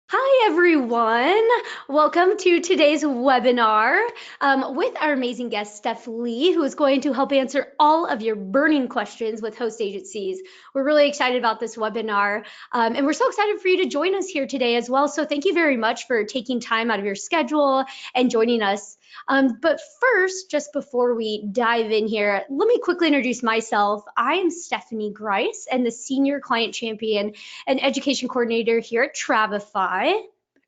Hi everyone, welcome to today's webinar with our amazing guest Steph Lee, who is going to help answer all of your burning questions with host agencies. We're really excited about this webinar and we're so excited for you to join us here today as well. So thank you very much for taking time out of your schedule and joining us. But first, just before we dive in here, let me quickly introduce myself. I am Stephanie Grice and the Senior Client Champion and Education Coordinator here at Travefy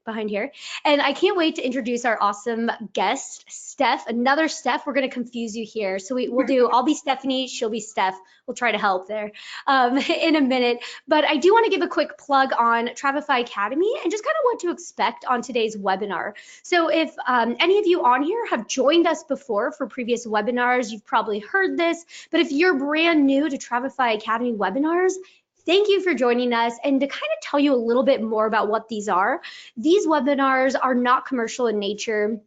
behind here. And I can't wait to introduce our awesome guest, Steph. Another Steph. We're going to confuse you here. So I'll be Stephanie, she'll be Steph. We'll try to help there in a minute. But I do want to give a quick plug on Travefy Academy and just kind of what to expect on today's webinar. So if any of you on here have joined us before for previous webinars, you've probably heard this. But if you're brand new to Travefy Academy webinars, thank you for joining us. And to kind of tell you a little bit more about what these webinars are not commercial in nature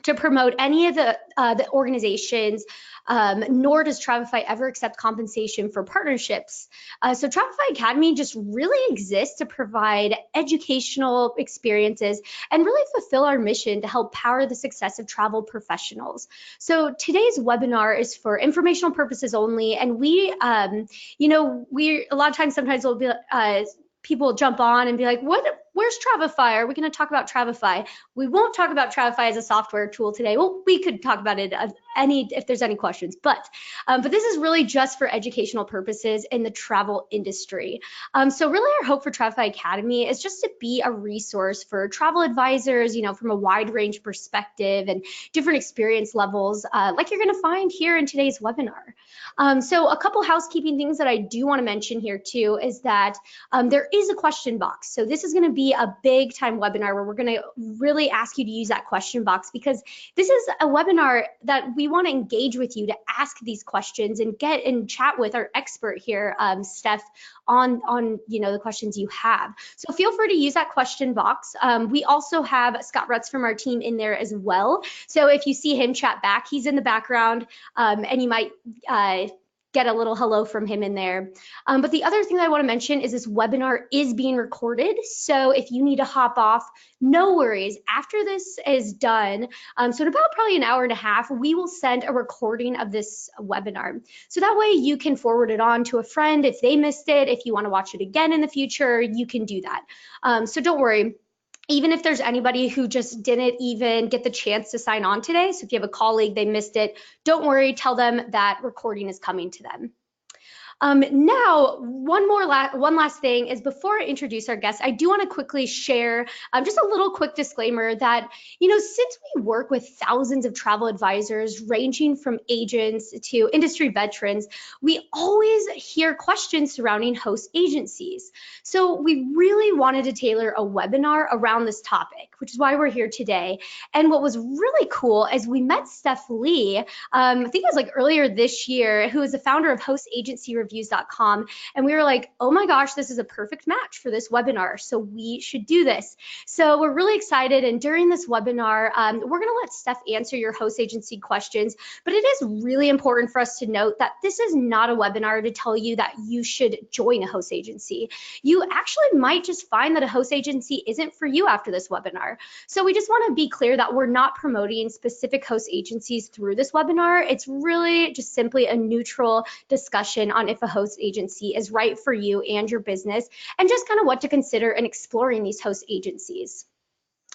to promote any of the organizations, nor does Travefy ever accept compensation for partnerships. So Travefy Academy just really exists to provide educational experiences and really fulfill our mission to help power the success of travel professionals. So today's webinar is for informational purposes only, and we a lot of times sometimes we'll be people jump on and be like, where's Travefy? Are we going to talk about Travefy? We won't talk about Travefy as a software tool today. Well, we could talk about it if there's any questions, but this is really just for educational purposes in the travel industry. So really our hope for Travefy Academy is just to be a resource for travel advisors, from a wide range perspective and different experience levels, like you're going to find here in today's webinar. So a couple housekeeping things that I do want to mention here too is that there is a question box. So this is going to be a big time webinar where we're going to really ask you to use that question box, because this is a webinar that we want to engage with you to ask these questions and get and chat with our expert here, Steph, on the questions you have. So feel free to use that question box. We also have Scott Rutz from our team in there as well. So if you see him chat back, he's in the background, and you might get a little hello from him in there. But the other thing that I want to mention is this webinar is being recorded. So if you need to hop off, no worries. After this is done, so in about probably an hour and a half, we will send a recording of this webinar. So that way you can forward it on to a friend if they missed it. If you want to watch it again in the future, you can do that. So don't worry. Even if there's anybody who just didn't even get the chance to sign on today, so if you have a colleague, they missed it, don't worry, tell them that recording is coming to them. Now, one last thing is, before I introduce our guest, I do want to quickly share just a little quick disclaimer that, since we work with thousands of travel advisors ranging from agents to industry veterans, we always hear questions surrounding host agencies. So we really wanted to tailor a webinar around this topic, which is why we're here today. And what was really cool is we met Steph Lee, I think it was like earlier this year, who is the founder of Host Agency Reviews.com, and we were like, oh my gosh, this is a perfect match for this webinar, so we should do this. So we're really excited, and during this webinar, we're going to let Steph answer your host agency questions, but it is really important for us to note that this is not a webinar to tell you that you should join a host agency. You actually might just find that a host agency isn't for you after this webinar. So we just want to be clear that we're not promoting specific host agencies through this webinar. It's really just simply a neutral discussion on if a host agency is right for you and your business, and just kind of what to consider in exploring these host agencies.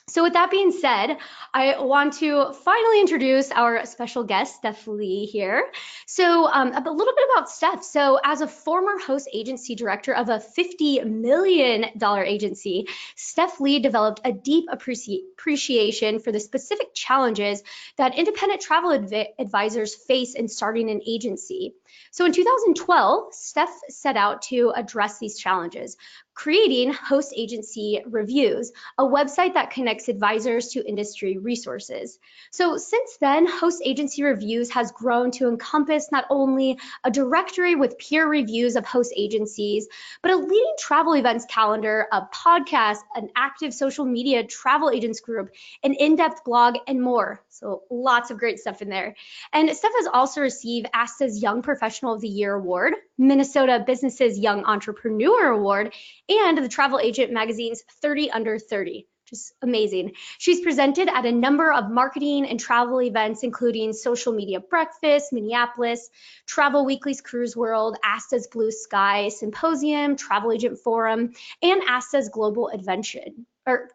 So with that being said, I want to finally introduce our special guest, Steph Lee here. So a little bit about Steph. So as a former host agency director of a $50 million agency, Steph Lee developed a deep appreciation for the specific challenges that independent travel advisors face in starting an agency. So in 2012, Steph set out to address these challenges, creating Host Agency Reviews, a website that connects academics, advisors to industry resources. So since then, Host Agency Reviews has grown to encompass not only a directory with peer reviews of host agencies, but a leading travel events calendar, a podcast, an active social media travel agents group, an in-depth blog, and more. So lots of great stuff in there. And Steph has also received ASTA's Young Professional of the Year Award, Minnesota Business's Young Entrepreneur Award, and the Travel Agent Magazine's 30 Under 30. Just amazing. She's presented at a number of marketing and travel events, including Social Media Breakfast, Minneapolis, Travel Weekly's Cruise World, ASTA's Blue Sky Symposium, Travel Agent Forum, and ASTA's Global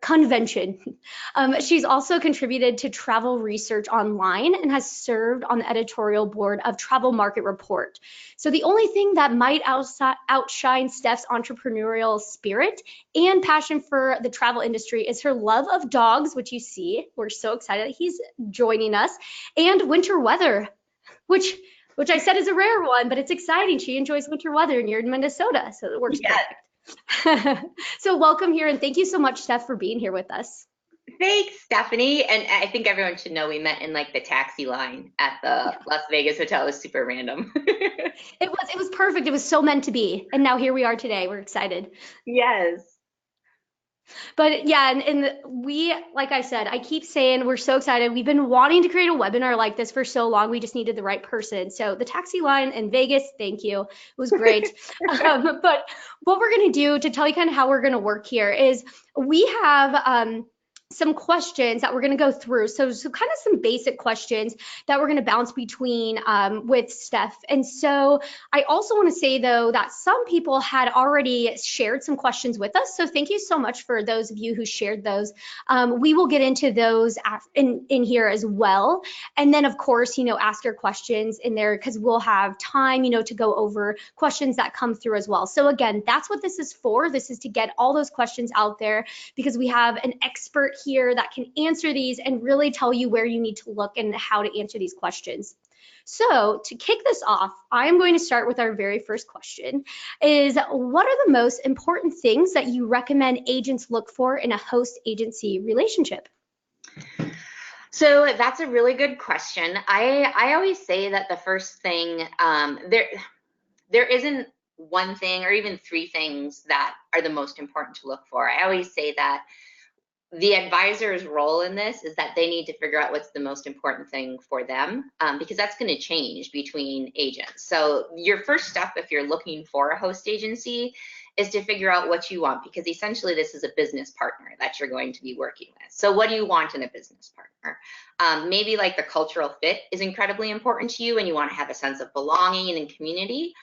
Convention. She's also contributed to Travel Research Online and has served on the editorial board of Travel Market Report. So the only thing that might outshine Steph's entrepreneurial spirit and passion for the travel industry is her love of dogs, which you see. We're so excited that he's joining us, and winter weather, which I said is a rare one, but it's exciting. She enjoys winter weather, and you're in Minnesota, so it works perfect. So welcome here, and thank you so much, Steph, for being here with us. Thanks, Stephanie. And I think everyone should know we met in like the taxi line at the Las Vegas hotel. It was super random. It was perfect. It was so meant to be. And now here we are today. We're excited. Yes. But yeah, and we, like I said, I keep saying we're so excited. We've been wanting to create a webinar like this for so long. We just needed the right person. So the taxi line in Vegas, thank you. It was great. But what we're going to do to tell you kind of how we're going to work here is we have some questions that we're going to go through. So kind of some basic questions that we're going to bounce between with Steph. And so I also want to say, though, that some people had already shared some questions with us. So thank you so much for those of you who shared those. We will get into those in here as well. And then, of course, ask your questions in there because we'll have time, to go over questions that come through as well. So again, that's what this is for. This is to get all those questions out there because we have an expert here that can answer these and really tell you where you need to look and how to answer these questions. So to kick this off, I'm going to start with our very first question is what are the most important things that you recommend agents look for in a host agency relationship? So that's a really good question. I always say that the first thing, there isn't one thing or even three things that are the most important to look for. I always say that the advisor's role in this is that they need to figure out what's the most important thing for them because that's going to change between agents. So your first step if you're looking for a host agency is to figure out what you want because essentially this is a business partner that you're going to be working with. So what do you want in a business partner? Maybe like the cultural fit is incredibly important to you and you want to have a sense of belonging and community.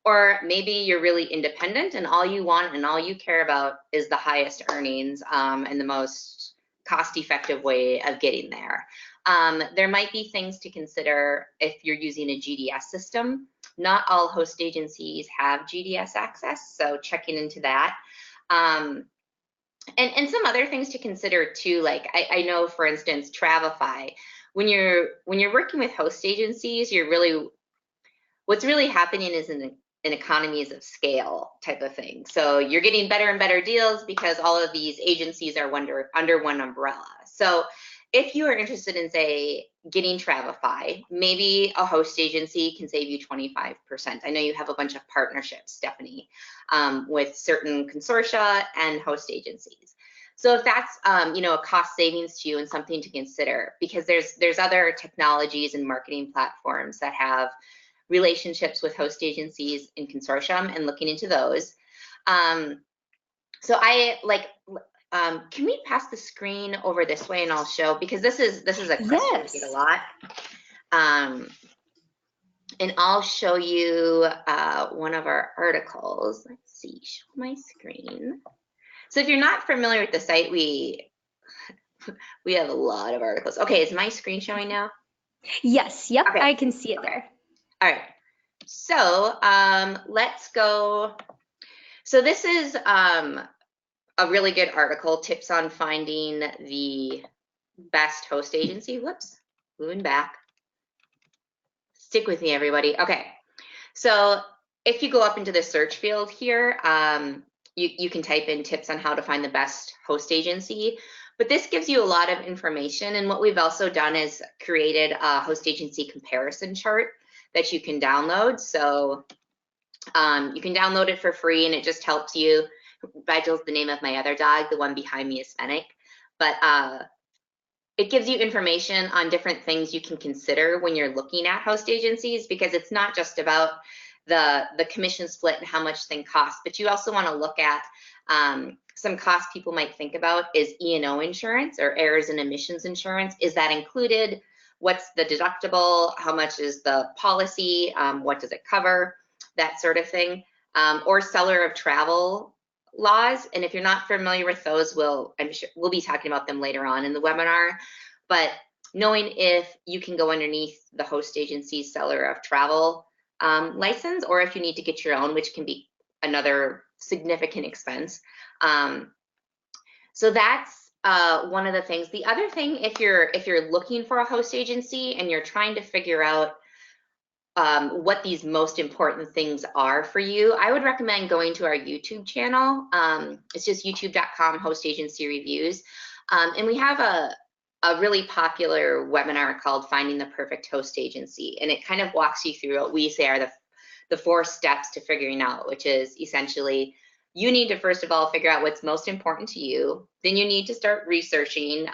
Or maybe you're really independent and all you want and all you care about is the highest earnings and the most cost-effective way of getting there. There might be things to consider if you're using a GDS system. Not all host agencies have GDS access, so checking into that. And some other things to consider too, like I know, for instance, Travefy. When you're working with host agencies, what's really happening is an economies of scale type of thing. So you're getting better and better deals because all of these agencies are under one umbrella. So if you are interested in, say, getting Travefy, maybe a host agency can save you 25%. I know you have a bunch of partnerships, Stephanie, with certain consortia and host agencies. So if that's a cost savings to you and something to consider, because there's other technologies and marketing platforms that have relationships with host agencies in consortium and looking into those. So I like, can we pass the screen over this way and I'll show, because this is a question Yes. we get a lot. And I'll show you one of our articles. Let's see, show my screen. So if you're not familiar with the site, we have a lot of articles. Okay, is my screen showing now? Yes, yep, okay. I can see it there. All right, so let's go. So this is a really good article, tips on finding the best host agency. Whoops, moving back. Stick with me, everybody. Okay, so if you go up into the search field here, you can type in tips on how to find the best host agency. But this gives you a lot of information. And what we've also done is created a host agency comparison chart that you can download. So you can download it for free, and it just helps you. Rigel's the name of my other dog. The one behind me is Fennec. But it gives you information on different things you can consider when you're looking at host agencies, because it's not just about the commission split and how much thing costs, but you also want to look at some costs people might think about is E&O insurance, or errors and omissions insurance. Is that included? What's the deductible? How much is the policy? What does it cover? That sort of thing. Or seller of travel laws. And if you're not familiar with those, I'm sure we'll be talking about them later on in the webinar. But knowing if you can go underneath the host agency's seller of travel license, or if you need to get your own, which can be another significant expense. So that's one of the things. The other thing, if you're looking for a host agency and you're trying to figure out what these most important things are for you, I would recommend going to our YouTube channel. It's just youtube.com host agency reviews. And we have a really popular webinar called Finding the Perfect Host Agency. And it kind of walks you through what we say are the 4 steps to figuring out, which is essentially, you need to first of all figure out what's most important to you. Then you need to start researching,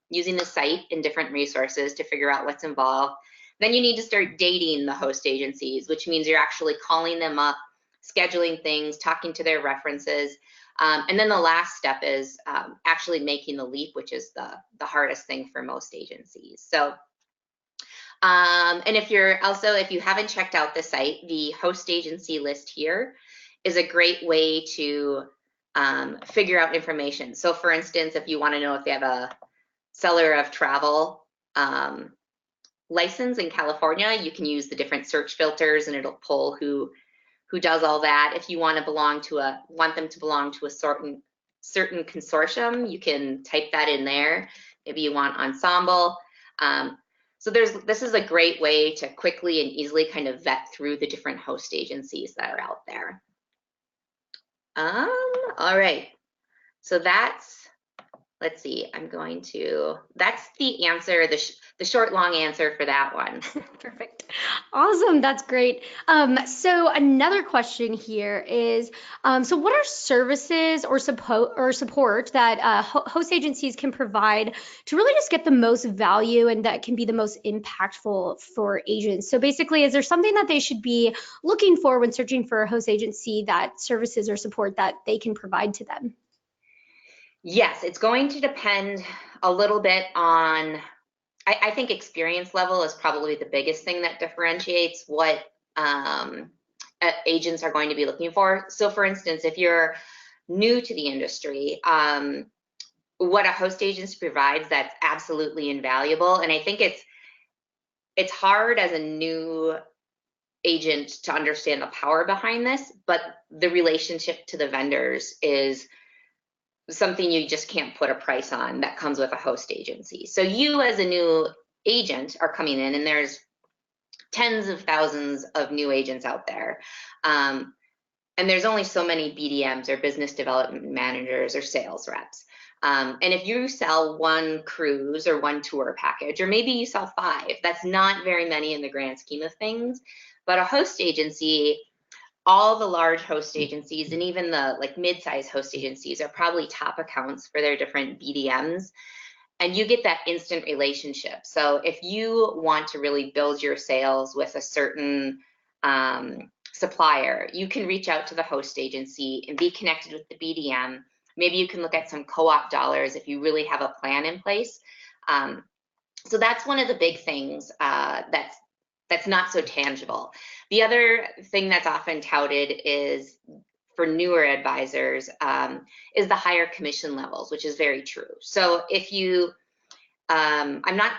using the site and different resources to figure out what's involved. Then you need to start dating the host agencies, which means you're actually calling them up, scheduling things, talking to their references. And then the last step is actually making the leap, which is the hardest thing for most agencies. So, and if you haven't checked out the site, the host agency list here is a great way to figure out information. So for instance, if you want to know if they have a seller of travel license in California, you can use the different search filters and it'll pull who does all that. If you want them to belong to a certain consortium, you can type that in there. Maybe you want ensemble. So this is a great way to quickly and easily kind of vet through the different host agencies that are out there. All right, so let's see, that's the answer, the short, long answer for that one. Perfect. Awesome. That's great. So another question here is, so what are services or support that host agencies can provide to really just get the most value and that can be the most impactful for agents? So basically, is there something that they should be looking for when searching for a host agency, that services or support that they can provide to them? Yes, it's going to depend a little bit on, I think experience level is probably the biggest thing that differentiates what agents are going to be looking for. So for instance, if you're new to the industry, what a host agency provides, that's absolutely invaluable. And I think it's hard as a new agent to understand the power behind this, but the relationship to the vendors is something you just can't put a price on that comes with a host agency. So you as a new agent are coming in, and there's tens of thousands of new agents out there. And there's only so many BDMs or business development managers or sales reps. And if you sell one cruise or one tour package, or maybe you sell 5, that's not very many in the grand scheme of things. But a host agency, all the large host agencies and even the mid-size host agencies are probably top accounts for their different BDMs, and you get that instant relationship. So if you want to really build your sales with a certain supplier, you can reach out to the host agency and be connected with the BDM. Maybe you can look at some co-op dollars if you really have a plan in place. So that's one of the big things that's not so tangible. The other thing that's often touted is, for newer advisors, is the higher commission levels, which is very true. So if you, I'm not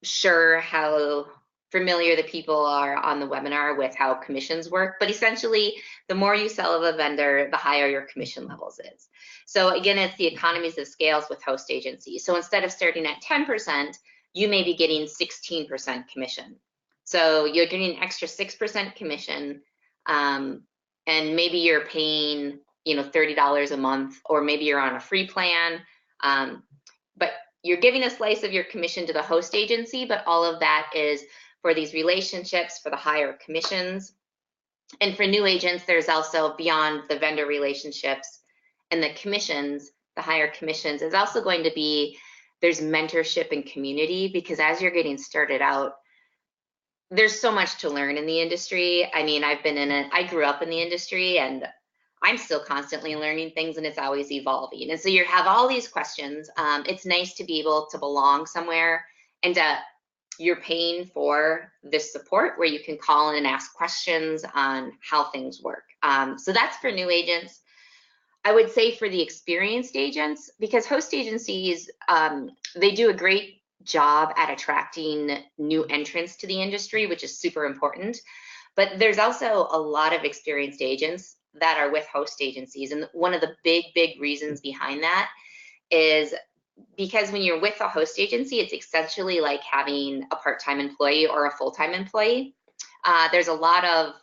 sure how familiar the people are on the webinar with how commissions work, but essentially the more you sell of a vendor, the higher your commission levels is. So again, it's the economies of scales with host agencies. So instead of starting at 10%, you may be getting 16% commission. So you're getting an extra 6% commission, and maybe you're paying, $30 a month, or maybe you're on a free plan. you're giving a slice of your commission to the host agency, but all of that is for these relationships, for the higher commissions. And for new agents, there's also, beyond the vendor relationships and the commissions, the higher commissions, is also going to be, there's mentorship and community, because as you're getting started out, there's so much to learn in the industry. I mean, I've been in it, I grew up in the industry, and I'm still constantly learning things, and it's always evolving. And so you have all these questions. It's nice to be able to belong somewhere, and you're paying for this support where you can call in and ask questions on how things work. So that's for new agents. I would say for the experienced agents, because host agencies, they do a great job at attracting new entrants to the industry, which is super important. But there's also a lot of experienced agents that are with host agencies. And one of the big reasons behind that is because when you're with a host agency, it's essentially like having a part-time employee or a full-time employee. There's a lot of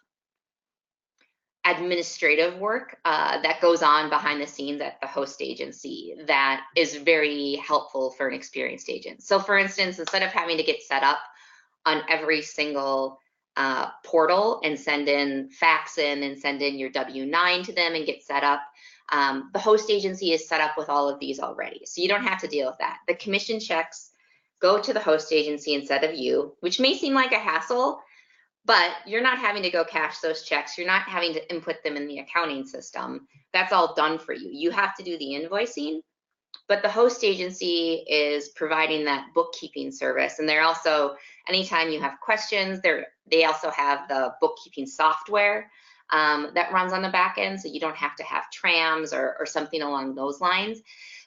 administrative work that goes on behind the scenes at the host agency that is very helpful for an experienced agent. So for instance, instead of having to get set up on every single portal and fax in and send in your W-9 to them and get set up, the host agency is set up with all of these already. So you don't have to deal with that. The commission checks go to the host agency instead of you, which may seem like a hassle, but you're not having to go cash those checks. You're not having to input them in the accounting system. That's all done for you. You have to do the invoicing, but the host agency is providing that bookkeeping service. And they're also, anytime you have questions, they also have the bookkeeping software that runs on the back end, so you don't have to have trams or something along those lines.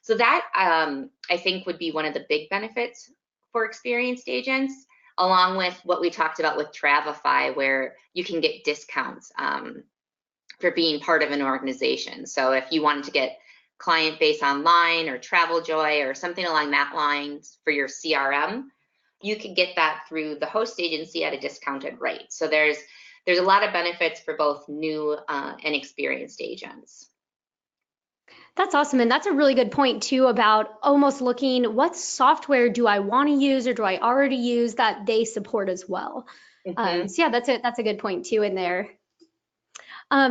So that I think would be one of the big benefits for experienced agents, along with what we talked about with Travefy, where you can get discounts for being part of an organization. So if you wanted to get client base online or TravelJoy or something along that lines for your CRM, you could get that through the host agency at a discounted rate. So there's a lot of benefits for both new and experienced agents. That's awesome. And that's a really good point too, about almost looking, what software do I want to use or do I already use that they support as well? Mm-hmm. So yeah, that's a good point too in there.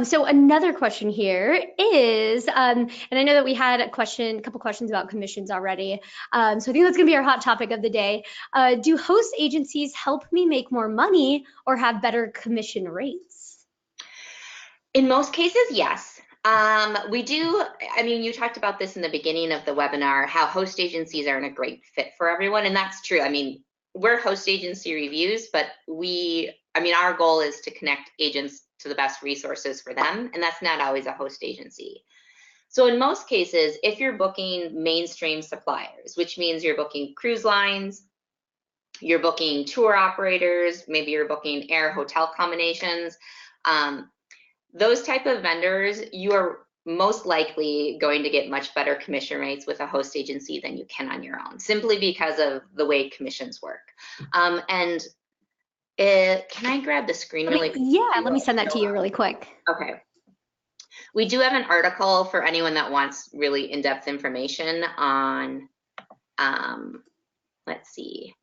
So another question here is, and I know that we had a couple questions about commissions already. So I think that's gonna be our hot topic of the day. Do host agencies help me make more money or have better commission rates? In most cases, yes. We do, I mean, you talked about this in the beginning of the webinar, how host agencies aren't a great fit for everyone, and that's true. I mean, we're host agency reviews, but our goal is to connect agents to the best resources for them, and that's not always a host agency. So in most cases, if you're booking mainstream suppliers, which means you're booking cruise lines, you're booking tour operators, maybe you're booking air hotel combinations, those type of vendors, you are most likely going to get much better commission rates with a host agency than you can on your own, simply because of the way commissions work. Can I grab the screen really quick? Yeah, let me send that to you really quick. Okay. We do have an article for anyone that wants really in-depth information on, let's see,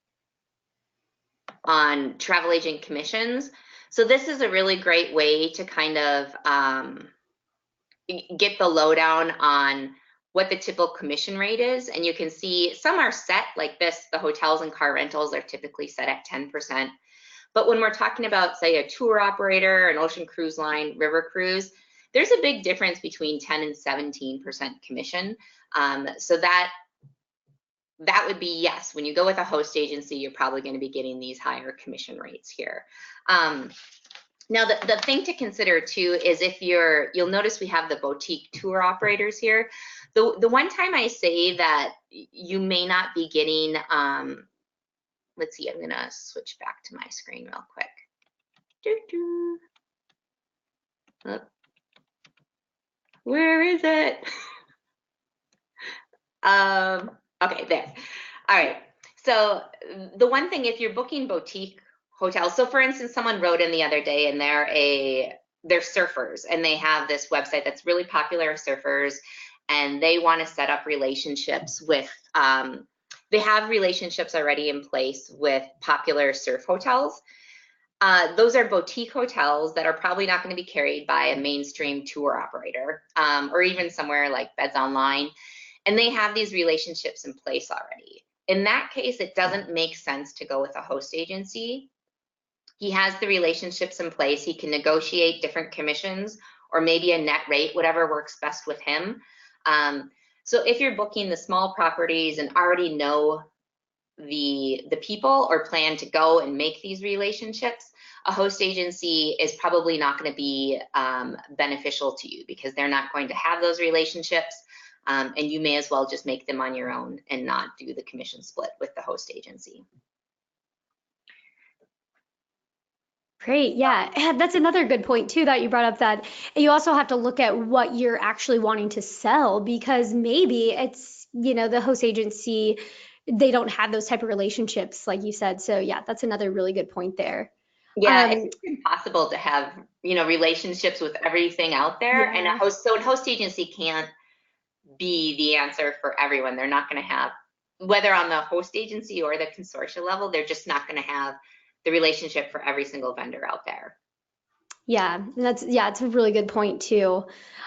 on travel agent commissions. So this is a really great way to kind of get the lowdown on what the typical commission rate is. And you can see some are set like this. The hotels and car rentals are typically set at 10%. But when we're talking about, say, a tour operator, an ocean cruise line, river cruise, there's a big difference between 10 and 17% commission. So that would be, yes, when you go with a host agency, you're probably going to be getting these higher commission rates here. Now, the thing to consider too is if you'll notice we have the boutique tour operators here. The one time I say that you may not be getting, let's see, I'm going to switch back to my screen real quick. Oh. Where is it? Okay, there. All right. So the one thing, if you're booking boutique hotels, so for instance, someone wrote in the other day and they're surfers and they have this website that's really popular with surfers, and they want to set up relationships with they have relationships already in place with popular surf hotels. Those are boutique hotels that are probably not going to be carried by a mainstream tour operator, or even somewhere like Beds Online. And they have these relationships in place already. In that case, it doesn't make sense to go with a host agency. He has the relationships in place. He can negotiate different commissions or maybe a net rate, whatever works best with him. So if you're booking the small properties and already know the people or plan to go and make these relationships, a host agency is probably not going to be beneficial to you because they're not going to have those relationships, and you may as well just make them on your own and not do the commission split with the host agency. Great. Yeah. And that's another good point too that you brought up, that you also have to look at what you're actually wanting to sell, because maybe it's, the host agency, they don't have those type of relationships like you said. So yeah, that's another really good point there. Yeah, it's Um, impossible to have, relationships with everything out there, and yeah. a host agency can't be the answer for everyone. They're not going to have, whether on the host agency or the consortia level, they're just not going to have the relationship for every single vendor out there. Yeah, it's a really good point too.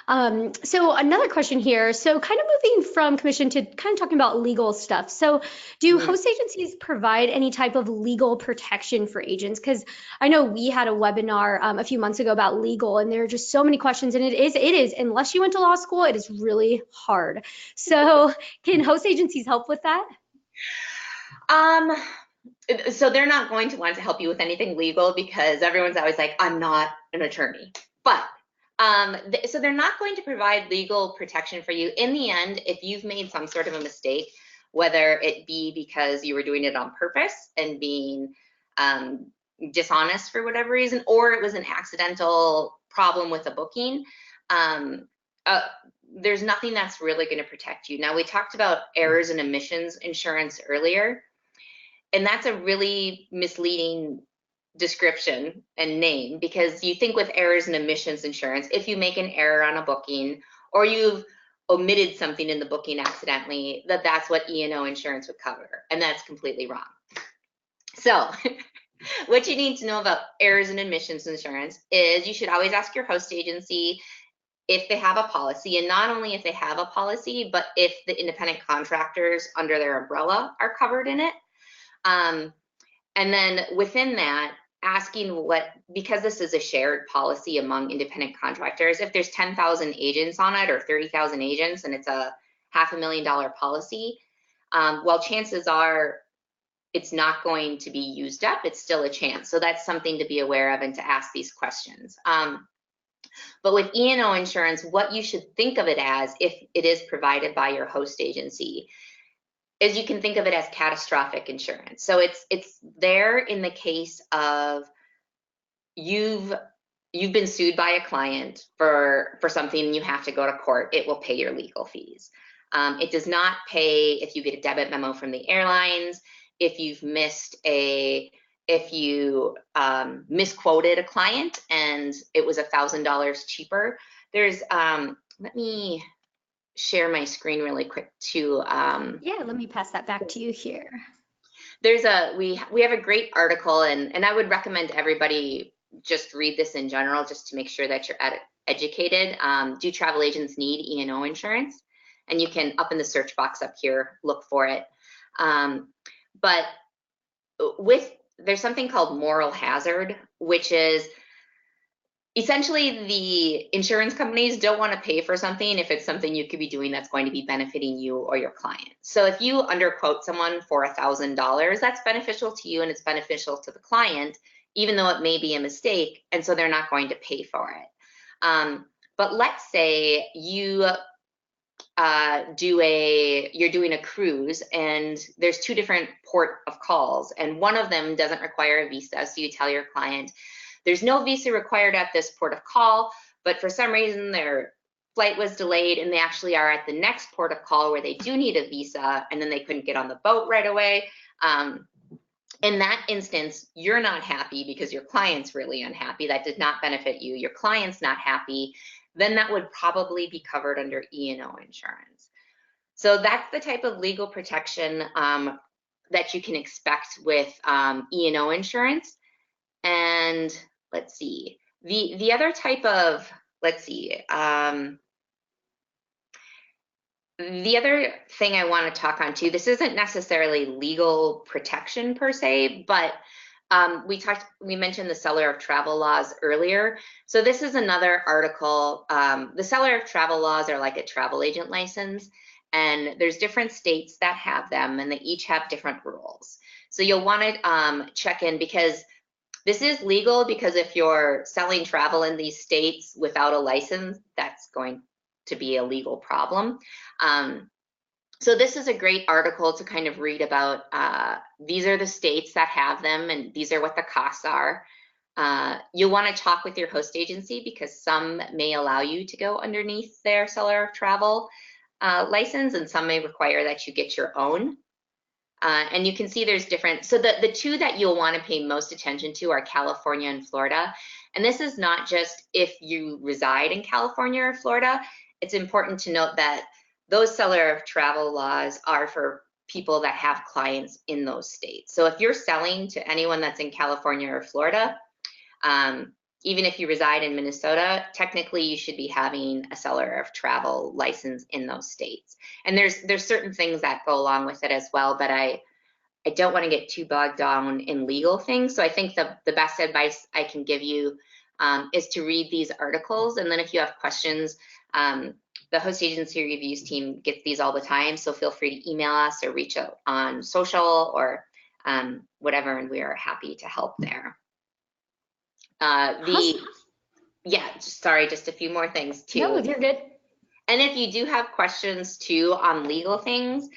So another question here. So kind of moving from commission to kind of talking about legal stuff. So do Mhm. host agencies provide any type of legal protection for agents? Because I know we had a webinar a few months ago about legal, and there are just so many questions, and it is, unless you went to law school, it is really hard. So can host agencies help with that? Um, so they're not going to want to help you with anything legal because everyone's always like, I'm not an attorney. But so they're not going to provide legal protection for you. In the end, if you've made some sort of a mistake, whether it be because you were doing it on purpose and being dishonest for whatever reason, or it was an accidental problem with a booking, um, uh, there's nothing that's really going to protect you. Now, we talked about errors and omissions insurance earlier, and that's a really misleading description and name, because you think with errors and omissions insurance, if you make an error on a booking or you've omitted something in the booking accidentally, that's what E&O insurance would cover, and that's completely wrong. So what you need to know about errors and omissions insurance is you should always ask your host agency if they have a policy, and not only if they have a policy, but if the independent contractors under their umbrella are covered in it. And then within that, asking because this is a shared policy among independent contractors, if there's 10,000 agents on it or 30,000 agents and it's a $500,000 policy, well, chances are it's not going to be used up. It's still a chance. So that's something to be aware of and to ask these questions. But with E&O insurance, what you should think of it as, if it is provided by your host agency, is you can think of it as catastrophic insurance. So it's there in the case of you've been sued by a client for something and you have to go to court. It will pay your legal fees. It does not pay if you get a debit memo from the airlines, if you misquoted a client and it was $1,000 cheaper. There's let me share my screen really quick too. Yeah, let me pass that back to you here. We have a great article, and I would recommend everybody just read this in general, just to make sure that you're educated. Do travel agents need E&O insurance? And you can, up in the search box up here, look for it. But there's something called moral hazard, which is essentially the insurance companies don't want to pay for something if it's something you could be doing that's going to be benefiting you or your client. So if you underquote someone for $1,000, that's beneficial to you and it's beneficial to the client, even though it may be a mistake, and so they're not going to pay for it. But let's say you're doing a cruise and there's two different port of calls, and one of them doesn't require a visa, so you tell your client, there's no visa required at this port of call, but for some reason their flight was delayed and they actually are at the next port of call where they do need a visa, and then they couldn't get on the boat right away. In that instance, you're not happy because your client's really unhappy. That did not benefit you. Your client's not happy. Then that would probably be covered under E&O insurance. So that's the type of legal protection that you can expect with E&O insurance. And let's see, the other type of, let's see, the other thing I want to talk on too, this isn't necessarily legal protection per se, but we mentioned the seller of travel laws earlier. So this is another article. The seller of travel laws are like a travel agent license, and there's different states that have them, and they each have different rules. So you'll want to check in, because this is legal, because if you're selling travel in these states without a license, that's going to be a legal problem. So this is a great article to kind of read about. These are the states that have them, and these are what the costs are. You'll want to talk with your host agency, because some may allow you to go underneath their seller of travel license, and some may require that you get your own. And you can see there's different, so the two that you'll want to pay most attention to are California and Florida. And this is not just if you reside in California or Florida. It's important to note that those seller of travel laws are for people that have clients in those states. So if you're selling to anyone that's in California or Florida, even if you reside in Minnesota, technically you should be having a seller of travel license in those states. And there's certain things that go along with it as well, but I don't want to get too bogged down in legal things. So I think the best advice I can give you is to read these articles. And then if you have questions, the host agency reviews team gets these all the time. So feel free to email us or reach out on social or whatever, and we are happy to help there. Awesome. Yeah, sorry, just a few more things too. No, you're good. And if you do have questions too on legal things,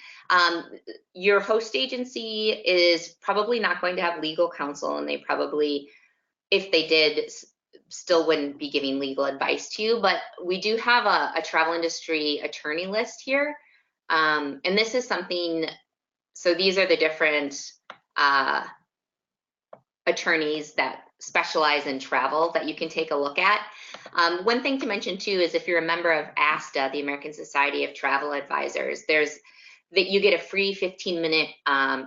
your host agency is probably not going to have legal counsel, and they probably, if they did, still wouldn't be giving legal advice to you. But we do have a travel industry attorney list here. And this is something, so these are the different attorneys that specialize in travel that you can take a look at. One thing to mention too is if you're a member of ASTA, the American Society of Travel Advisors, that you get a free 15-minute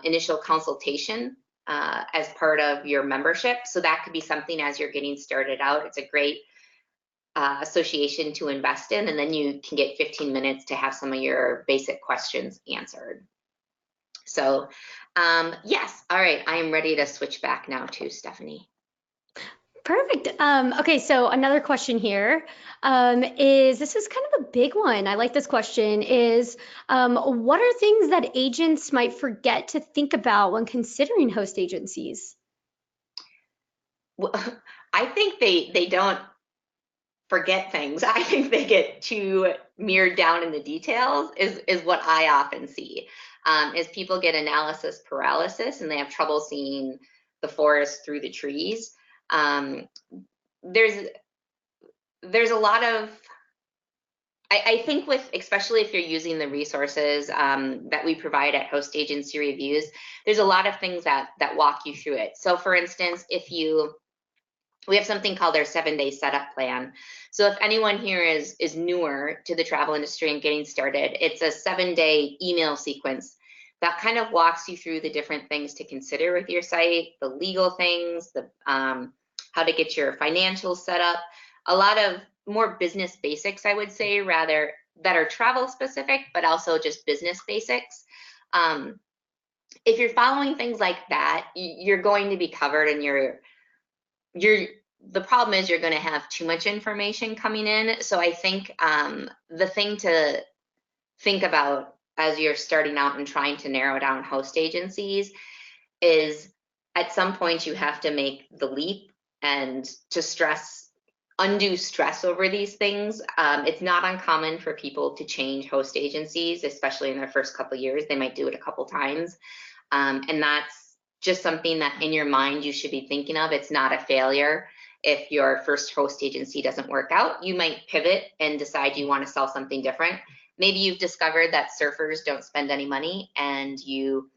initial consultation as part of your membership. So that could be something as you're getting started out. It's a great association to invest in, and then you can get 15 minutes to have some of your basic questions answered. So yes, all right, I am ready to switch back now to Stephanie. Perfect. Okay, so another question here is, this is kind of a big one. I like this question, is what are things that agents might forget to think about when considering host agencies? Well, I think they don't forget things. I think they get too mirrored down in the details is what I often see. Is people get analysis paralysis, and they have trouble seeing the forest through the trees. There's a lot of, I think with, especially if you're using the resources that we provide at Host Agency Reviews, there's a lot of things that walk you through it. So for instance, we have something called our 7-day setup plan. So if anyone here is newer to the travel industry and getting started, it's a 7-day email sequence that kind of walks you through the different things to consider with your site, the legal things, the how to get your financials set up, a lot of more business basics, I would say, rather that are travel specific, but also just business basics. If you're following things like that, you're going to be covered, and the problem is you're going to have too much information coming in. So I think the thing to think about as you're starting out and trying to narrow down host agencies is at some point you have to make the leap and to undue stress over these things. It's not uncommon for people to change host agencies, especially in their first couple of years. They might do it a couple times. And that's just something that in your mind you should be thinking of. It's not a failure. If your first host agency doesn't work out, you might pivot and decide you want to sell something different. Maybe you've discovered that surfers don't spend any money and you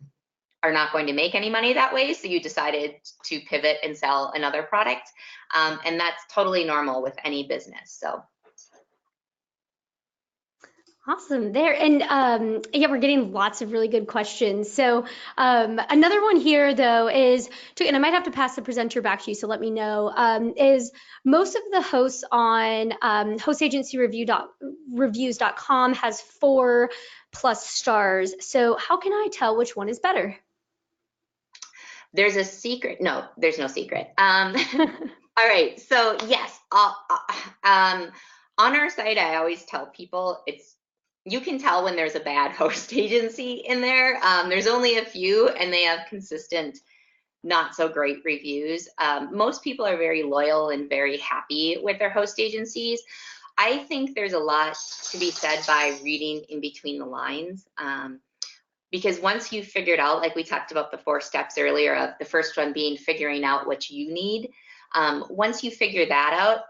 are not going to make any money that way, so you decided to pivot and sell another product. And that's totally normal with any business. So Awesome there. And yeah, we're getting lots of really good questions. So another one here though is and I might have to pass the presenter back to you, so let me know, is most of the hosts on hostagencyreviews.com has 4+ stars. So how can I tell which one is better? There's a secret. No, there's no secret. All right. So yes, on our site, I always tell people you can tell when there's a bad host agency in there. There's only a few, and they have consistent, not so great reviews. Most people are very loyal and very happy with their host agencies. I think there's a lot to be said by reading in between the lines. Because once you've figured out, like we talked about the 4 steps earlier, of the first one being figuring out what you need. Once you figure that out,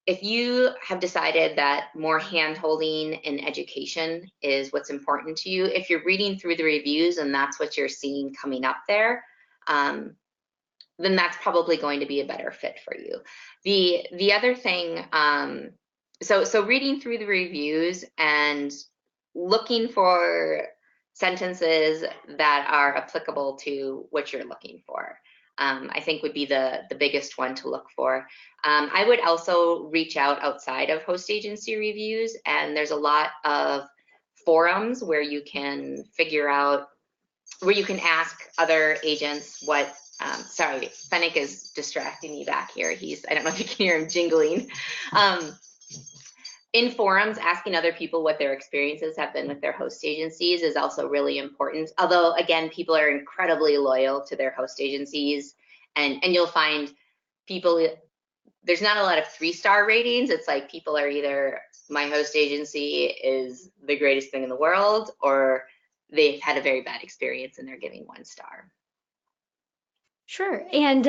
if you have decided that more hand-holding and education is what's important to you, if you're reading through the reviews and that's what you're seeing coming up there, then that's probably going to be a better fit for you. The other thing, so reading through the reviews and looking for sentences that are applicable to what you're looking for, I think would be the biggest one to look for. I would also reach out outside of host agency reviews, and there's a lot of forums where you can figure out, where you can ask other agents what, sorry, Fennec is distracting me back here. I don't know if you can hear him jingling. In forums, asking other people what their experiences have been with their host agencies is also really important. Although, again, people are incredibly loyal to their host agencies, and you'll find people, there's not a lot of 3-star ratings. It's like people are either, my host agency is the greatest thing in the world, or they've had a very bad experience and they're giving 1 star. Sure. And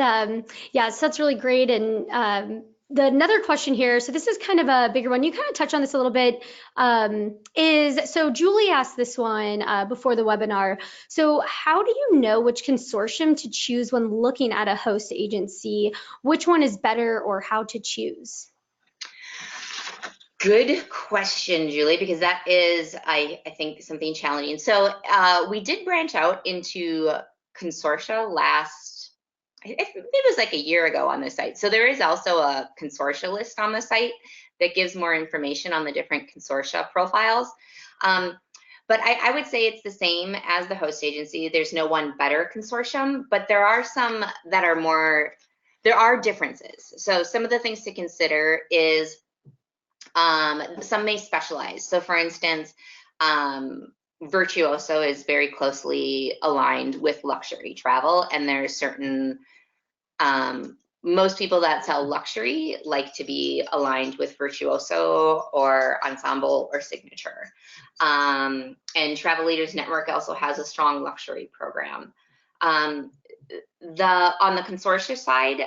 yeah, so that's really great. And another question here, so this is kind of a bigger one. You kind of touched on this a little bit, so Julie asked this one before the webinar. So how do you know which consortium to choose when looking at a host agency? Which one is better, or how to choose? Good question, Julie, because that is, I think, something challenging. So we did branch out into consortia it was like a year ago on the site. So there is also a consortia list on the site that gives more information on the different consortia profiles. But I would say it's the same as the host agency. There's no one better consortium, but there are some that are more, there are differences. So some of the things to consider is some may specialize. So for instance, Virtuoso is very closely aligned with luxury travel, and there's certain, most people that sell luxury like to be aligned with Virtuoso or Ensemble or Signature. And Travel Leaders Network also has a strong luxury program. On the consortia side,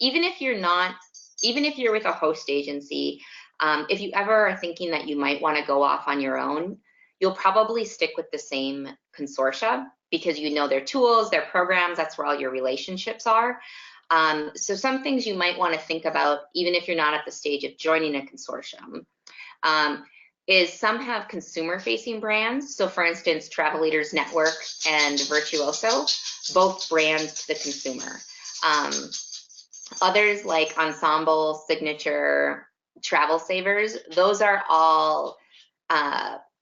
even if you're with a host agency, if you ever are thinking that you might want to go off on your own, you'll probably stick with the same consortia because you know their tools, their programs, that's where all your relationships are. So some things you might want to think about, even if you're not at the stage of joining a consortium, is some have consumer-facing brands. So for instance, Travel Leaders Network and Virtuoso, both brands to the consumer. Others like Ensemble, Signature, Travel Savers, those are all,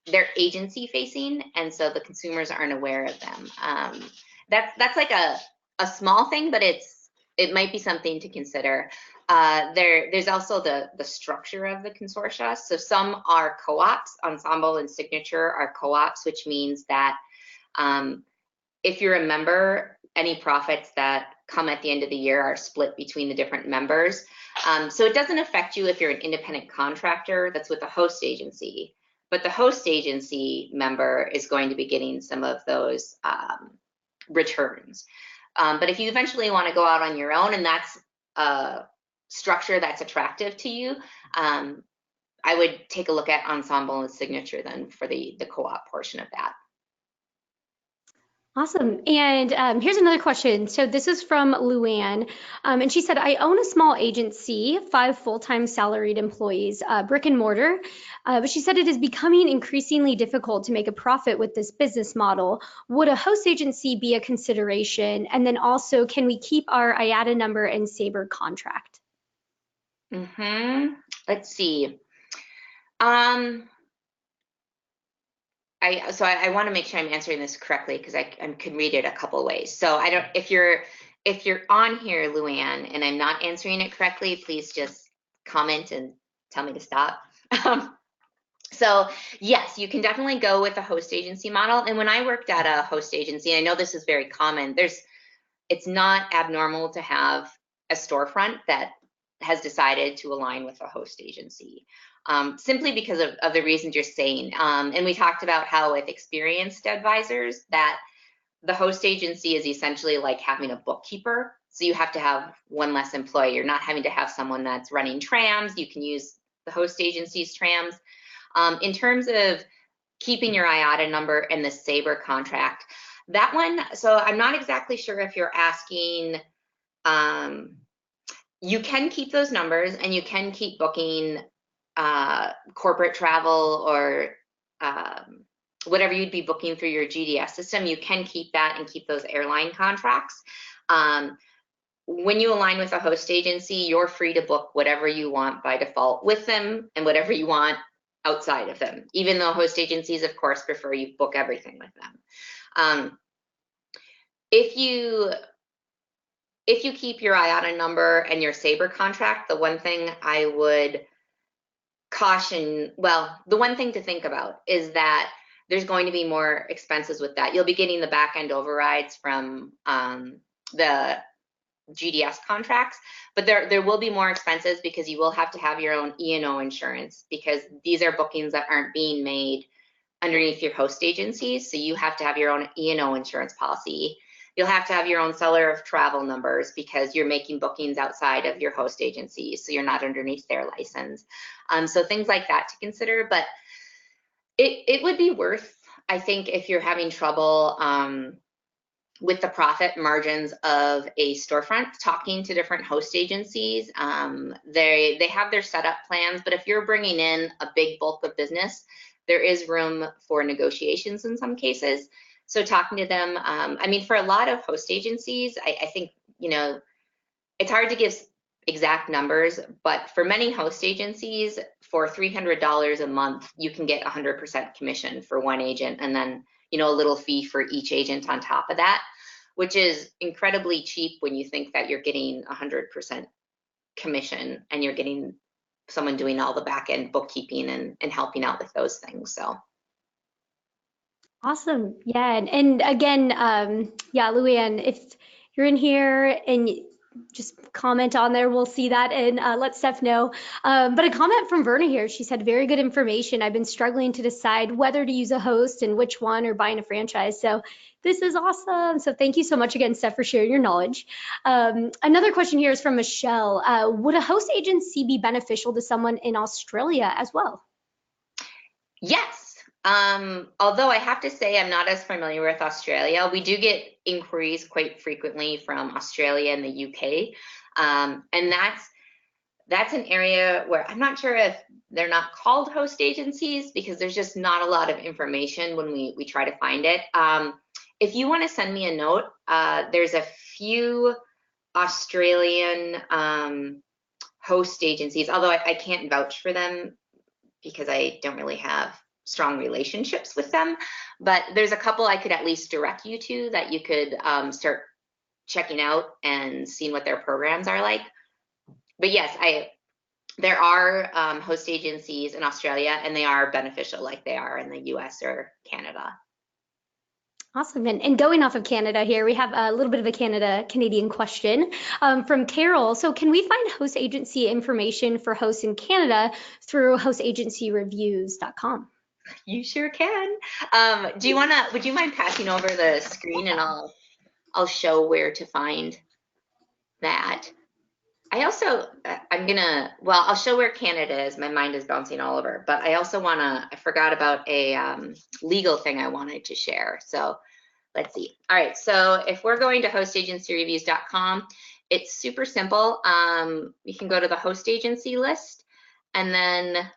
they're agency facing, and so the consumers aren't aware of them. That's like a small thing, but it might be something to consider. There's also the structure of the consortia. So some are co-ops. Ensemble and Signature are co-ops, which means that if you're a member, any profits that come at the end of the year are split between the different members. So it doesn't affect you if you're an independent contractor that's with a host agency, but the host agency member is going to be getting some of those returns. But if you eventually want to go out on your own and that's a structure that's attractive to you, I would take a look at Ensemble and Signature then for the co-op portion of that. Awesome. And here's another question. So this is from Luann. And she said, I own a small agency, 5 full-time salaried employees, brick and mortar. But she said it is becoming increasingly difficult to make a profit with this business model. Would a host agency be a consideration? And then also, can we keep our IATA number and Sabre contract? Let's see. I want to make sure I'm answering this correctly because I can read it a couple ways. So I don't, if you're on here, Luann, and I'm not answering it correctly, please just comment and tell me to stop. So yes, you can definitely go with a host agency model. And when I worked at a host agency, I know this is very common. It's not abnormal to have a storefront that has decided to align with a host agency, simply because of the reasons you're saying. And we talked about how with experienced advisors that the host agency is essentially like having a bookkeeper. So you have to have one less employee. You're not having to have someone that's running trams. You can use the host agency's trams. In terms of keeping your IATA number and the Sabre contract, that one, so I'm not exactly sure if you're asking, you can keep those numbers and you can keep booking corporate travel or whatever you'd be booking through your GDS system. You can keep that and keep those airline contracts. When you align with a host agency, you're free to book whatever you want by default with them and whatever you want outside of them, even though host agencies, of course, prefer you book everything with them. If you keep your IATA number and your Sabre contract, the one thing I would caution, well, the one thing to think about is that there's going to be more expenses with that. You'll be getting the back end overrides from the GDS contracts, but there will be more expenses because you will have to have your own E&O insurance because these are bookings that aren't being made underneath your host agencies. So you have to have your own E&O insurance policy. You'll have to have your own seller of travel numbers because you're making bookings outside of your host agencies, so you're not underneath their license. So things like that to consider, but it would be worth, I think, if you're having trouble with the profit margins of a storefront, talking to different host agencies. They have their setup plans, but if you're bringing in a big bulk of business, there is room for negotiations in some cases. So talking to them, I mean, for a lot of host agencies, I think, you know, it's hard to give exact numbers, but for many host agencies, for $300 a month, you can get 100% commission for one agent, and then, you know, a little fee for each agent on top of that, which is incredibly cheap when you think that you're getting 100% commission and you're getting someone doing all the back end bookkeeping and helping out with those things. So. Awesome. Yeah. And again, yeah, Luann, if you're in here and just comment on there, we'll see that and let Steph know. But a comment from Verna here. She said, very good information. I've been struggling to decide whether to use a host and which one or buying a franchise. So this is awesome. So thank you so much again, Steph, for sharing your knowledge. Another question here is from Michelle. Would a host agency be beneficial to someone in Australia as well? Yes. Although I have to say I'm not as familiar with Australia. We do get inquiries quite frequently from Australia and the UK. And that's an area where I'm not sure if they're not called host agencies because there's just not a lot of information when we try to find it. If you want to send me a note, there's a few Australian host agencies, although I can't vouch for them because I don't really have strong relationships with them, but there's a couple I could at least direct you to that you could start checking out and seeing what their programs are like. But yes, there are host agencies in Australia, and they are beneficial like they are in the US or Canada. Awesome. And going off of Canada here, we have a little bit of a Canadian question from Carol. So can we find host agency information for hosts in Canada through hostagencyreviews.com? You sure can. Would you mind passing over the screen and I'll show where to find that. I'll show where Canada is. My mind is bouncing all over, but I forgot about a legal thing I wanted to share. So let's see. All right, so if we're going to hostagencyreviews.com, it's super simple. You can go to the host agency list and then,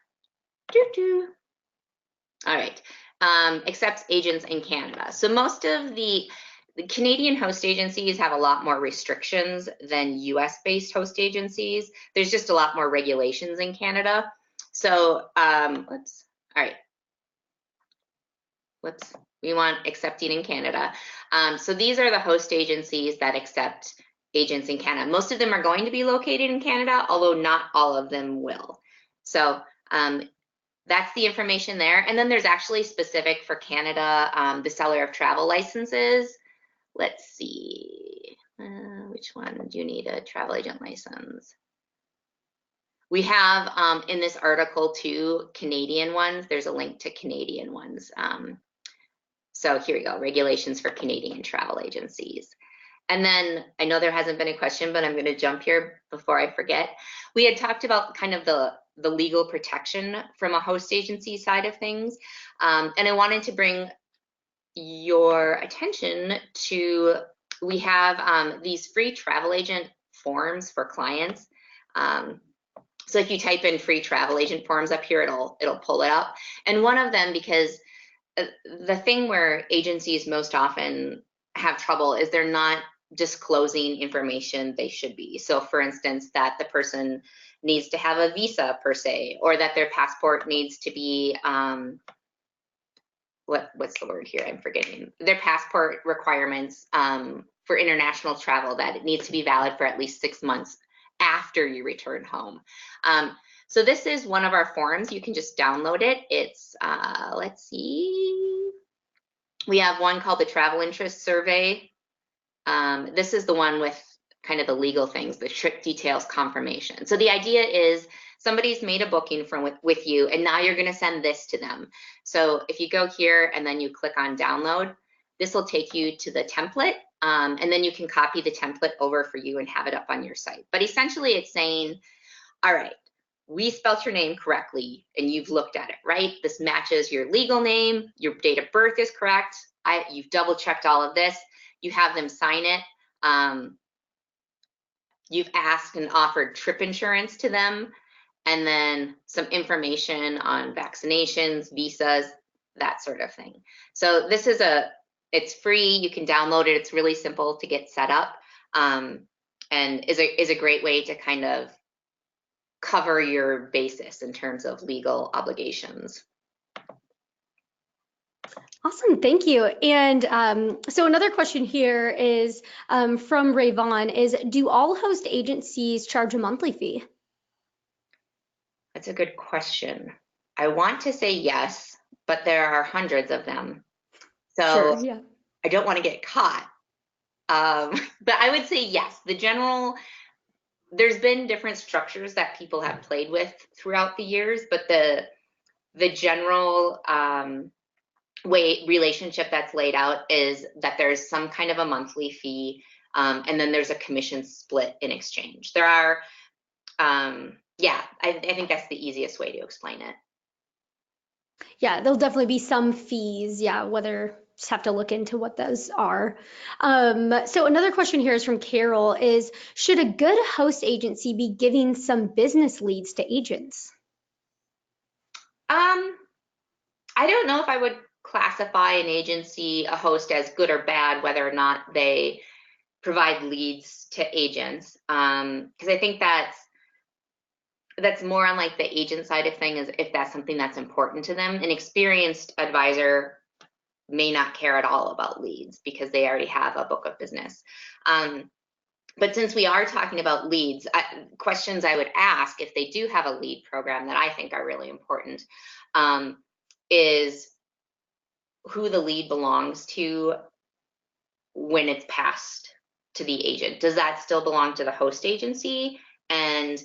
all right, accepts agents in Canada. So most of the Canadian host agencies have a lot more restrictions than US-based host agencies. There's just a lot more regulations in Canada. So, whoops, all right. Whoops, we want accepting in Canada. So these are the host agencies that accept agents in Canada. Most of them are going to be located in Canada, although not all of them will. So that's the information there. And then there's actually specific for Canada, the seller of travel licenses. Let's see, which one do you need a travel agent license? We have in this article too, Canadian ones. There's a link to Canadian ones. So here we go, regulations for Canadian travel agencies. And then I know there hasn't been a question, but I'm going to jump here before I forget. We had talked about kind of the legal protection from a host agency side of things. And I wanted to bring your attention to, we have these free travel agent forms for clients. So if you type in free travel agent forms up here, it'll pull it up. And one of them, because the thing where agencies most often have trouble is they're not disclosing information they should be. So for instance, that the person needs to have a visa per se, or that their passport needs to be, what's the word here? I'm forgetting. Their passport requirements for international travel, that it needs to be valid for at least 6 months after you return home. So this is one of our forms. You can just download it. It's, let's see. We have one called the Travel Interest Survey. This is the one with kind of the legal things, the trip details confirmation. So the idea is somebody's made a booking with you, and now you're going to send this to them. So if you go here and then you click on download, this will take you to the template. And then you can copy the template over for you and have it up on your site. But essentially it's saying, all right, we spelled your name correctly and you've looked at it, right? This matches your legal name, your date of birth is correct. You've double checked all of this. You have them sign it. You've asked and offered trip insurance to them, and then some information on vaccinations, visas, that sort of thing. So this is it's free. You can download it. It's really simple to get set up, and is a great way to kind of cover your basis in terms of legal obligations. Awesome, thank you. And so another question here is from Ray Vaughn is, do all host agencies charge a monthly fee? That's a good question. I want to say yes, but there are hundreds of them. So sure, yeah. I don't want to get caught. But I would say yes. There's been different structures that people have played with throughout the years, but the general relationship that's laid out is that there's some kind of a monthly fee, and then there's a commission split in exchange. There are, yeah, I think that's the easiest way to explain it. Yeah, there'll definitely be some fees, yeah, whether just have to look into what those are. So another question here is from Carol is, should a good host agency be giving some business leads to agents? I don't know if I would classify an agency, a host, as good or bad, whether or not they provide leads to agents. Because I think that's more on like the agent side of things, if that's something that's important to them. An experienced advisor may not care at all about leads because they already have a book of business. But since we are talking about leads, questions I would ask if they do have a lead program that I think are really important is who the lead belongs to when it's passed to the agent. Does that still belong to the host agency? And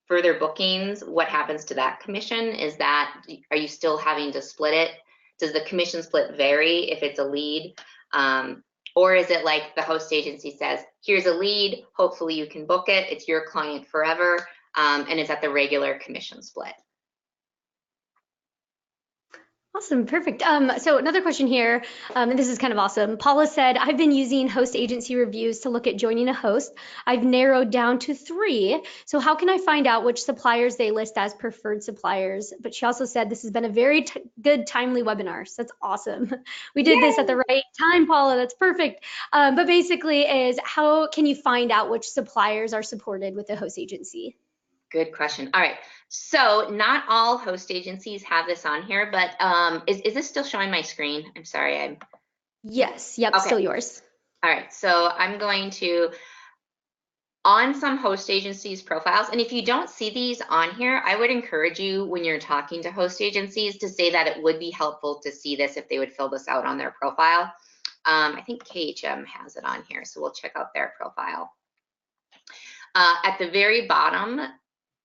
further bookings, what happens to that commission? Are you still having to split it? Does the commission split vary if it's a lead? Or is it like the host agency says, here's a lead, hopefully you can book it, it's your client forever, and it's at the regular commission split? Awesome, perfect. So another question here, and this is kind of awesome. Paula said, I've been using host agency reviews to look at joining a host. I've narrowed down to 3. So how can I find out which suppliers they list as preferred suppliers? But she also said this has been a very good, timely webinar. So that's awesome. We did this at the right time, Paula. That's perfect. But basically is how can you find out which suppliers are supported with a host agency? Good question. All right. So not all host agencies have this on here, but is this still showing my screen? I'm sorry. Yes. Yep. Okay. Still yours. All right. So I'm going to, on some host agencies profiles, and if you don't see these on here, I would encourage you when you're talking to host agencies to say that it would be helpful to see this if they would fill this out on their profile. I think KHM has it on here, so we'll check out their profile. At the very bottom,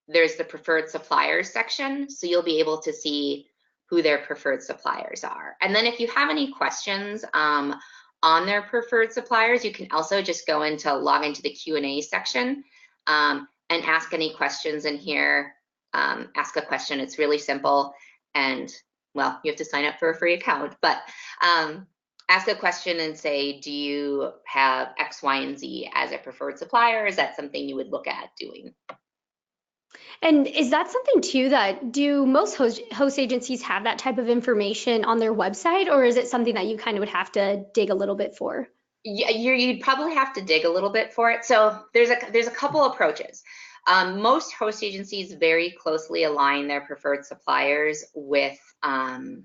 there's the preferred suppliers section, so you'll be able to see who their preferred suppliers are. And then if you have any questions on their preferred suppliers, you can also just go log into the Q&A section and ask any questions in here. Ask a question, it's really simple. And well, you have to sign up for a free account, but ask a question and say, do you have X, Y, and Z as a preferred supplier? Is that something you would look at doing? And is that something too that do most host agencies have that type of information on their website, or is it something that you kind of would have to dig a little bit for? Yeah, you'd probably have to dig a little bit for it. So there's a couple approaches. Most host agencies very closely align their preferred suppliers with their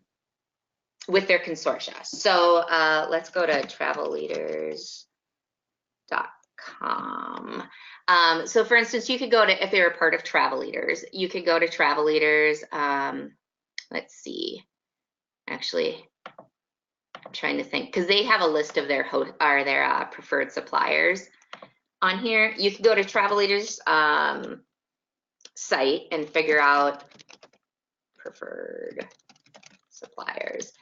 consortia. So let's go to travelleaders.com. So for instance, you could go to, if they're a part of Travel Leaders, you could go to Travel Leaders. Let's see, actually, I'm trying to think, because they have a list of their preferred suppliers on here. You can go to Travel Leaders site and figure out preferred suppliers.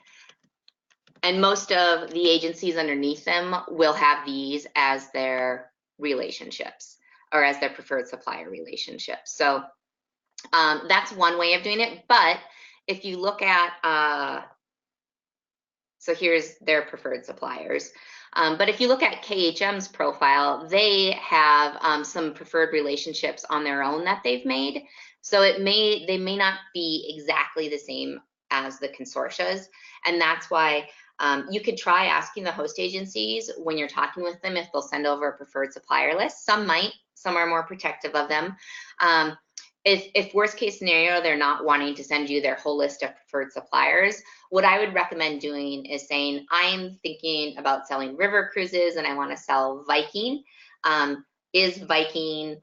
And most of the agencies underneath them will have these as their relationships or as their preferred supplier relationships. So that's one way of doing it. But if you look at, so here's their preferred suppliers. But if you look at KHM's profile, they have some preferred relationships on their own that they've made. So they may not be exactly the same as the consortias. And that's why you could try asking the host agencies when you're talking with them if they'll send over a preferred supplier list. Some might, some are more protective of them. If worst case scenario, they're not wanting to send you their whole list of preferred suppliers, what I would recommend doing is saying, I'm thinking about selling river cruises and I want to sell Viking. Is Viking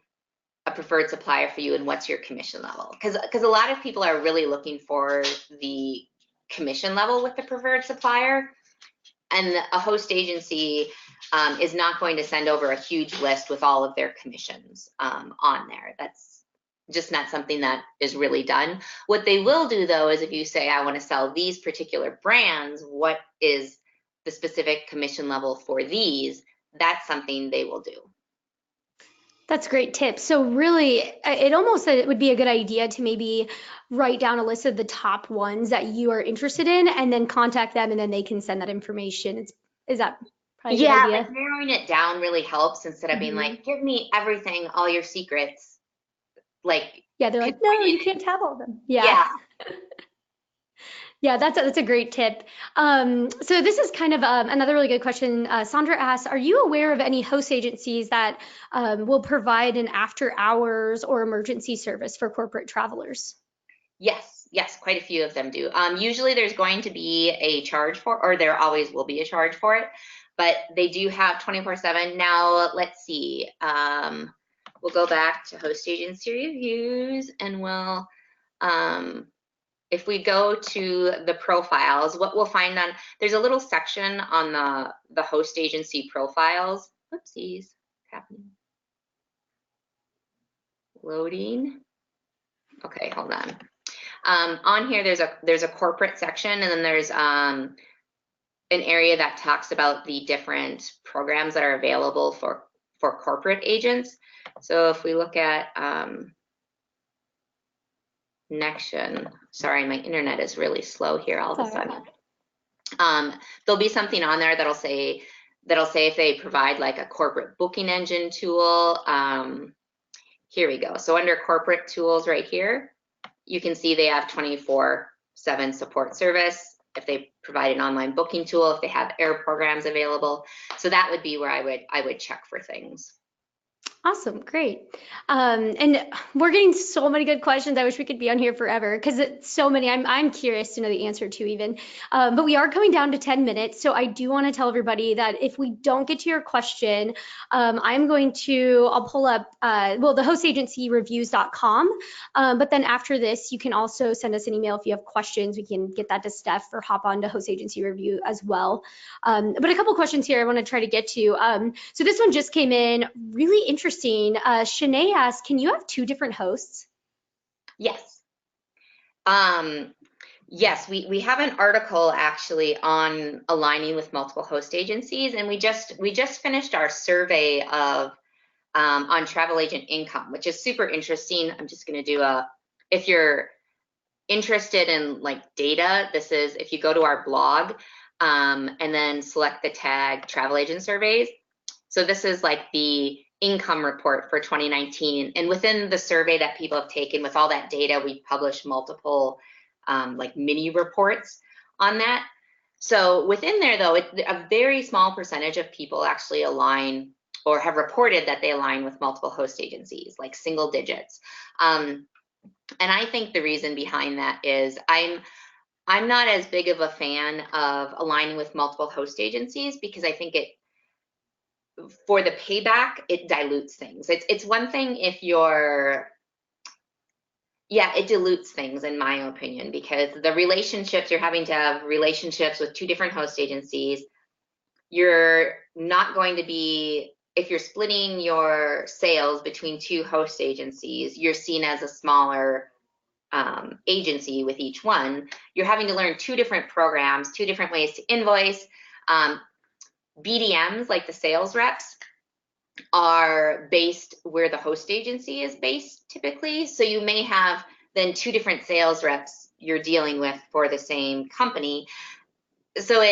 a preferred supplier for you, and what's your commission level? Because a lot of people are really looking for the commission level with the preferred supplier, and a host agency is not going to send over a huge list with all of their commissions on there. That's just not something that is really done. What they will do though is if you say, I want to sell these particular brands, what is the specific commission level for these? That's something they will do. That's a great tip. So really, it would be a good idea to maybe write down a list of the top ones that you are interested in and then contact them and then they can send that information. Is that probably a good idea? Like narrowing it down really helps instead of being like, give me everything, all your secrets. Like, yeah, they're like, no, you can't have all of them. Yeah. Yeah, that's a great tip. So this is kind of another really good question. Sandra asks, are you aware of any host agencies that will provide an after hours or emergency service for corporate travelers? Yes, quite a few of them do. Usually there's going to be a charge for, or there always will be a charge for it, but they do have 24/7. Now, let's see. We'll go back to host agency reviews and we'll, if we go to the profiles, what we'll find there's a little section on the host agency profiles. Whoopsies, happening. Loading. Okay, hold on. On here, there's a corporate section, and then there's an area that talks about the different programs that are available for corporate agents. So if we look at connection. Sorry, my internet is really slow here all of a Sorry. sudden. There'll be something on there that'll say if they provide like a corporate booking engine tool. Here we go. So under corporate tools right here, you can see they have 24/7 support service. If they provide an online booking tool, if they have air programs available. So that would be where I would check for things. Awesome, great. And we're getting so many good questions. I wish we could be on here forever because it's so many. I'm curious to know the answer to even. But we are coming down to 10 minutes, so I do want to tell everybody that if we don't get to your question, I'll pull up the hostagencyreviews.com. But then after this, you can also send us an email if you have questions. We can get that to Steph or hop on to Host Agency Review as well. But a couple questions here I want to try to get to. So this one just came in, really interesting. Shanae asked, can you have 2 different hosts? Yes. Yes, we have an article actually on aligning with multiple host agencies, and we just finished our survey of on travel agent income, which is super interesting. I'm just going to do if you're interested in like data, this is if you go to our blog and then select the tag travel agent surveys. So this is like the income report for 2019. And within the survey that people have taken with all that data, we published multiple like mini reports on that. So within there though, a very small percentage of people actually align or have reported that they align with multiple host agencies, like single digits. And I think the reason behind that is I'm not as big of a fan of aligning with multiple host agencies because I think for the payback, it dilutes things. It's one thing if it dilutes things in my opinion, because the relationships, you're having to have relationships with 2 different host agencies. You're not going to be, if you're splitting your sales between 2 host agencies, you're seen as a smaller agency with each one. You're having to learn 2 different programs, 2 different ways to invoice. BDMs, like the sales reps, are based where the host agency is based typically. So you may have then 2 different sales reps you're dealing with for the same company. So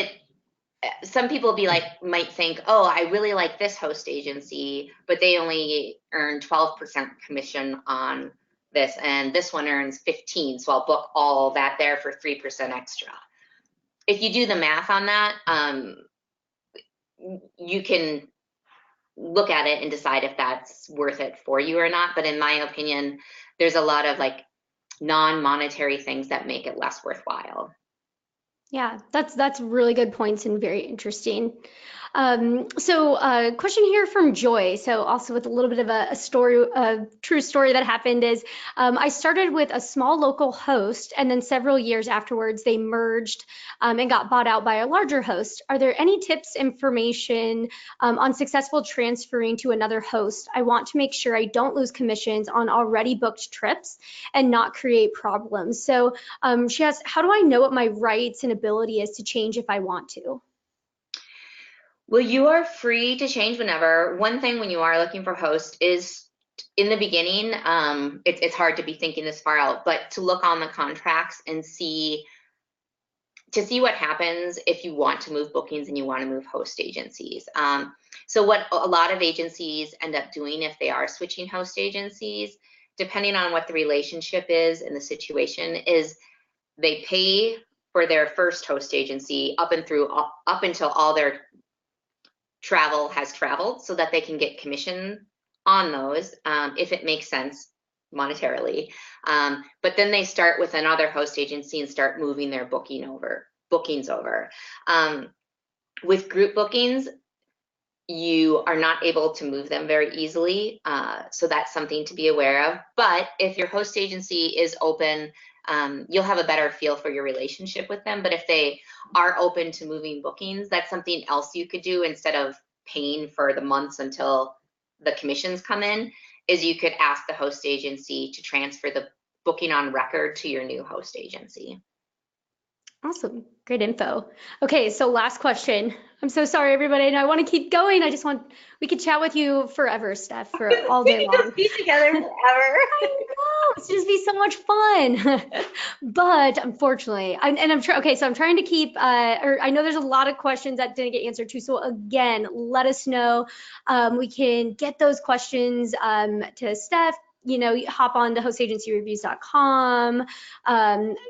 some people might think, oh, I really like this host agency, but they only earn 12% commission on this, and this one earns 15, so I'll book all that there for 3% extra. If you do the math on that, you can look at it and decide if that's worth it for you or not. But in my opinion, there's a lot of like non-monetary things that make it less worthwhile. Yeah, that's really good points and very interesting. Question here from Joy. So also with a little bit of a story, a true story that happened is I started with a small local host, and then several years afterwards they merged and got bought out by a larger host. Are there any tips, information on successful transferring to another host? I want to make sure I don't lose commissions on already booked trips and not create problems. So she asks, how do I know what my rights and ability is to change if I want to? Well, you are free to change whenever. One thing when you are looking for host is in the beginning, it's hard to be thinking this far out, but to look on the contracts and see what happens if you want to move bookings and you want to move host agencies. So what a lot of agencies end up doing if they are switching host agencies, depending on what the relationship is and the situation, is they pay for their first host agency up until all their travel has traveled, so that they can get commission on those if it makes sense monetarily. But then they start with another host agency and start moving their bookings over. With group bookings, you are not able to move them very easily, so that's something to be aware of. But if your host agency is open, you'll have a better feel for your relationship with them. But if they are open to moving bookings, that's something else you could do instead of paying for the months until the commissions come in, is you could ask the host agency to transfer the booking on record to your new host agency. Awesome. Great info. Okay, so last question. I'm so sorry, everybody, and I want to keep going. We could chat with you forever, Steph, for all We day could long. just be together forever. I know, it's just be so much fun. But unfortunately, and I'm trying, okay, so I'm trying to keep, or I know there's a lot of questions that didn't get answered too. So again, let us know. We can get those questions to Steph. Hop on to hostagencyreviews.com,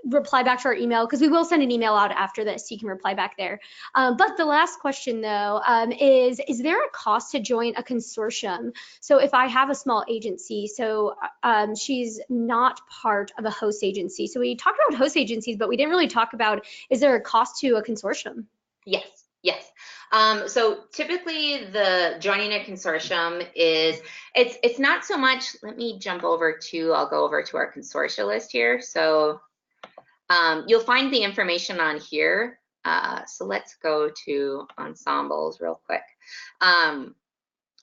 reply back to our email because we will send an email out after this. So you can reply back there. But the last question though is there a cost to join a consortium? So if I have a small agency, so she's not part of a host agency. So we talked about host agencies, but we didn't really talk about, is there a cost to a consortium? Yes, yes. So typically the joining a consortium is, it's not so much, let me jump over to, I'll go over to our consortia list here. So you'll find the information on here. So let's go to ensembles real quick.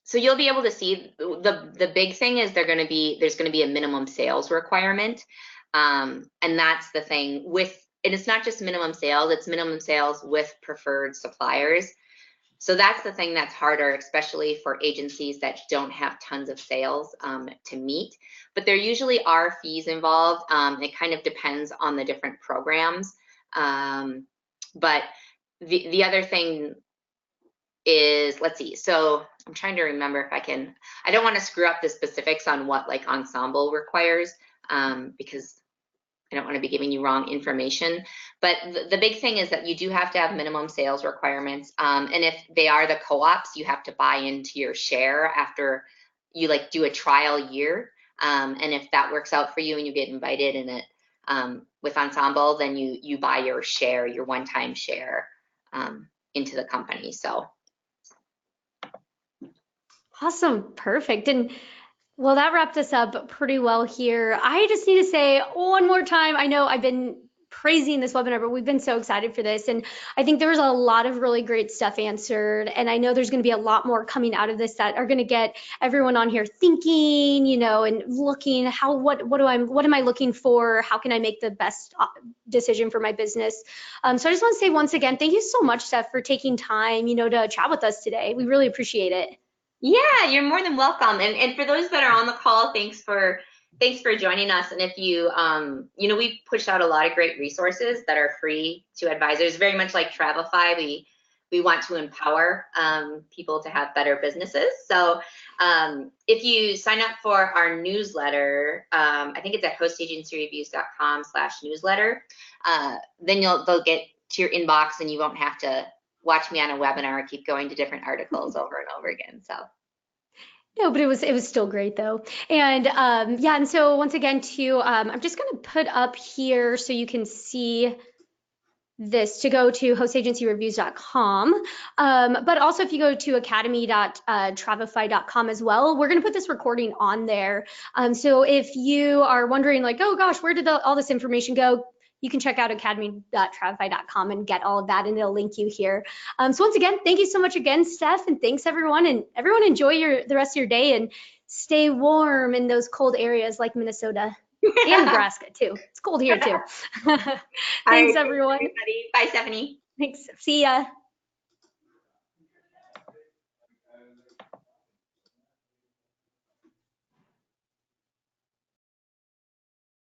So you'll be able to see the big thing is there's going to be a minimum sales requirement. And that's the thing and it's not just minimum sales, it's minimum sales with preferred suppliers. So that's the thing that's harder, especially for agencies that don't have tons of sales to meet. But there usually are fees involved. It kind of depends on the different programs. But the other thing is, let's see, so I'm trying to remember if I don't want to screw up the specifics on what like ensemble requires because I don't want to be giving you wrong information. But the big thing is that you do have to have minimum sales requirements. And if they are the co-ops, you have to buy into your share after you like do a trial year. And if that works out for you and you get invited in it with ensemble, then you buy your share, your one-time share into the company. So. Awesome. Perfect. And well, that wrapped us up pretty well here. I just need to say one more time, I know I've been praising this webinar, but we've been so excited for this. And I think there was a lot of really great stuff answered. And I know there's going to be a lot more coming out of this that are going to get everyone on here thinking, and looking what am I looking for? How can I make the best decision for my business? So I just want to say once again, thank you so much, Steph, for taking time, to chat with us today. We really appreciate it. Yeah, you're more than welcome. And for those that are on the call, thanks for joining us. And if you, we pushed out a lot of great resources that are free to advisors, very much like Travefy. We want to empower people to have better businesses. So if you sign up for our newsletter, I think it's at hostagencyreviews.com/newsletter, then they'll get to your inbox and you won't have to watch me on a webinar, keep going to different articles over and over again. So. No, but it was still great though. And yeah, and so once again too, I'm just gonna put up here so you can see this to go to hostagencyreviews.com. But also if you go to academy.travefy.com as well, we're going to put this recording on there. So if you are wondering like, oh gosh, where did all this information go? You can check out academy.travefy.com and get all of that, and it'll link you here. So once again, thank you so much again, Steph, and thanks everyone. And everyone enjoy the rest of your day and stay warm in those cold areas like Minnesota. And Nebraska too. It's cold here too. Thanks, everyone. Everybody. Bye, Stephanie. Thanks. See ya.